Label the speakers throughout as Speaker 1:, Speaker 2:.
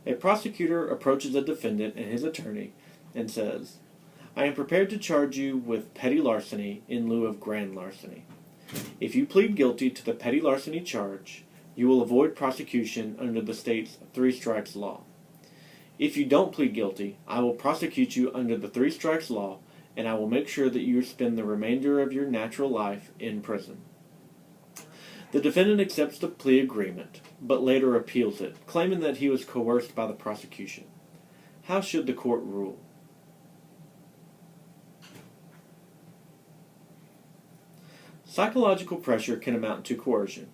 Speaker 1: A prosecutor approaches a defendant and his attorney and says, "I am prepared to charge you with petty larceny in lieu of grand larceny. If you plead guilty to the petty larceny charge, you will avoid prosecution under the state's three strikes law. If you don't plead guilty, I will prosecute you under the three strikes law, and I will make sure that you spend the remainder of your natural life in prison." The defendant accepts the plea agreement, but later appeals it, claiming that he was coerced by the prosecution. How should the court rule? Psychological pressure can amount to coercion.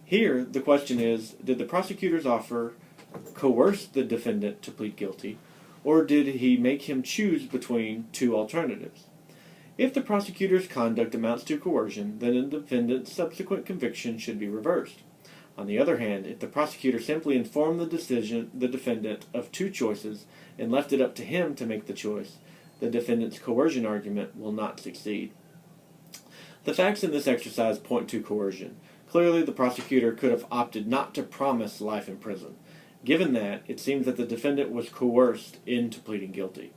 Speaker 1: Here, the question is, did the prosecutor's offer coerce the defendant to plead guilty, or did he make him choose between two alternatives? If the prosecutor's conduct amounts to coercion, then the defendant's subsequent conviction should be reversed. On the other hand, if the prosecutor simply informed the defendant of two choices and left it up to him to make the choice, the defendant's coercion argument will not succeed. The facts in this exercise point to coercion. Clearly, the prosecutor could have opted not to promise life in prison. Given that, it seems that the defendant was coerced into pleading guilty.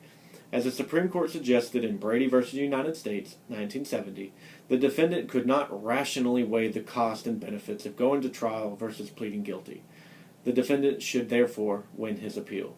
Speaker 1: As the Supreme Court suggested in Brady v. United States, 1970, the defendant could not rationally weigh the cost and benefits of going to trial versus pleading guilty. The defendant should therefore win his appeal.